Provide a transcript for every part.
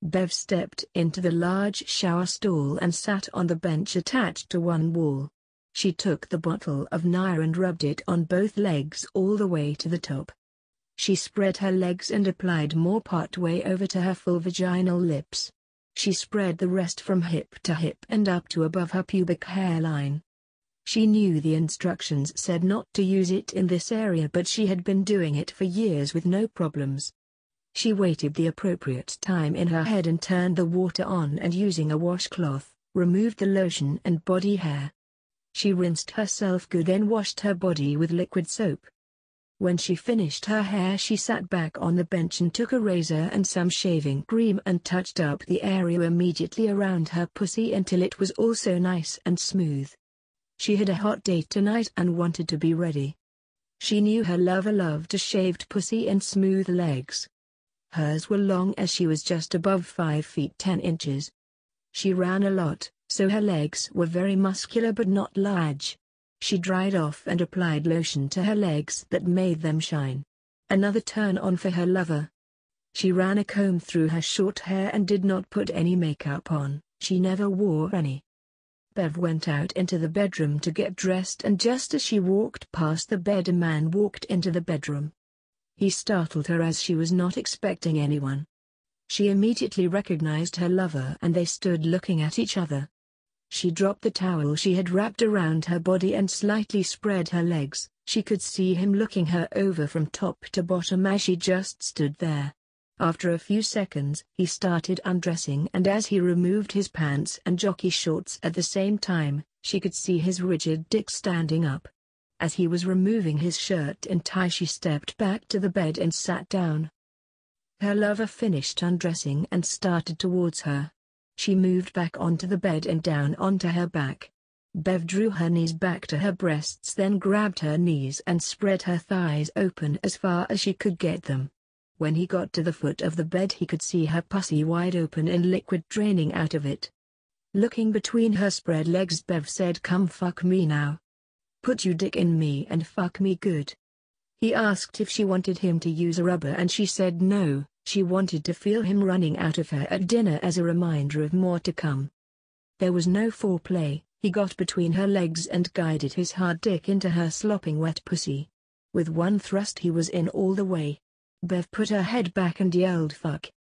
Bev stepped into the large shower stall and sat on the bench attached to one wall. She took the bottle of Nia and rubbed it on both legs all the way to the top. She spread her legs and applied more part way over to her full vaginal lips. She spread the rest from hip to hip and up to above her pubic hairline. She knew the instructions said not to use it in this area, but she had been doing it for years with no problems. She waited the appropriate time in her head and turned the water on, and using a washcloth, removed the lotion and body hair. She rinsed herself good, then washed her body with liquid soap. When she finished her hair, she sat back on the bench and took a razor and some shaving cream and touched up the area immediately around her pussy until it was also nice and smooth. She had a hot date tonight and wanted to be ready. She knew her lover loved a shaved pussy and smooth legs. Hers were long, as she was just above 5 feet 10 inches. She ran a lot, so her legs were very muscular but not large. She dried off and applied lotion to her legs that made them shine. Another turn on for her lover. She ran a comb through her short hair and did not put any makeup on. She never wore any. Bev went out into the bedroom to get dressed, and just as she walked past the bed, a man walked into the bedroom. He startled her as she was not expecting anyone. She immediately recognized her lover and they stood looking at each other. She dropped the towel she had wrapped around her body and slightly spread her legs. She could see him looking her over from top to bottom as she just stood there. After a few seconds, he started undressing, and as he removed his pants and jockey shorts at the same time, she could see his rigid dick standing up. As he was removing his shirt and tie, she stepped back to the bed and sat down. Her lover finished undressing and started towards her. She moved back onto the bed and down onto her back. Bev drew her knees back to her breasts, then grabbed her knees and spread her thighs open as far as she could get them. When he got to the foot of the bed, he could see her pussy wide open and liquid draining out of it. Looking between her spread legs, Bev said, "Come fuck me now. Put your dick in me and fuck me good." He asked if she wanted him to use a rubber, and she said no. She wanted to feel him running out of her at dinner as a reminder of more to come. There was no foreplay. He got between her legs and guided his hard dick into her slopping wet pussy. With one thrust he was in all the way. Bev put her head back and yelled fuck.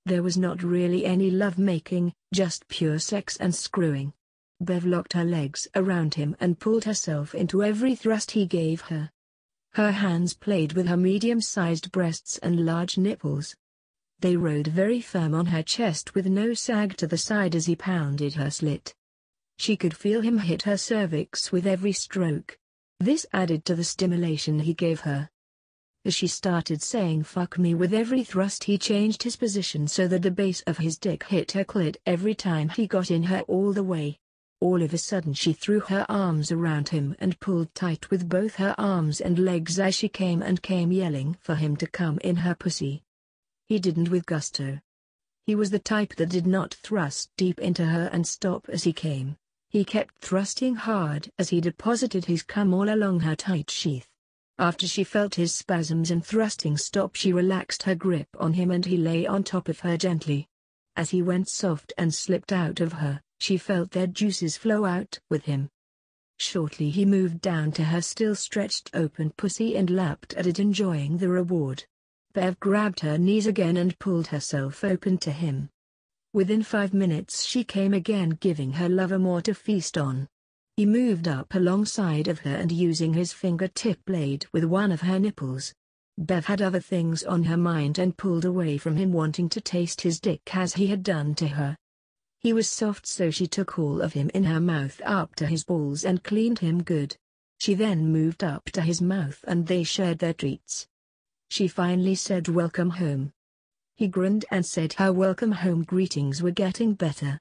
There was not really any love-making, just pure sex and screwing. Bev locked her legs around him and pulled herself into every thrust he gave her. Her hands played with her medium-sized breasts and large nipples. They rode very firm on her chest with no sag to the side as he pounded her slit. She could feel him hit her cervix with every stroke. This added to the stimulation he gave her. As she started saying fuck me with every thrust, he changed his position so that the base of his dick hit her clit every time he got in her all the way. All of a sudden she threw her arms around him and pulled tight with both her arms and legs as she came yelling for him to come in her pussy. He didn't with gusto. He was the type that did not thrust deep into her and stop as he came. He kept thrusting hard as he deposited his cum all along her tight sheath. After she felt his spasms and thrusting stop, she relaxed her grip on him and he lay on top of her gently. As he went soft and slipped out of her, she felt their juices flow out with him. Shortly he moved down to her still stretched open pussy and lapped at it, enjoying the reward. Bev grabbed her knees again and pulled herself open to him. Within 5 minutes she came again, giving her lover more to feast on. He moved up alongside of her and using his fingertip blade with one of her nipples. Bev had other things on her mind and pulled away from him, wanting to taste his dick as he had done to her. He was soft, so she took all of him in her mouth up to his balls and cleaned him good. She then moved up to his mouth and they shared their treats. She finally said welcome home. He grinned and said her welcome home greetings were getting better.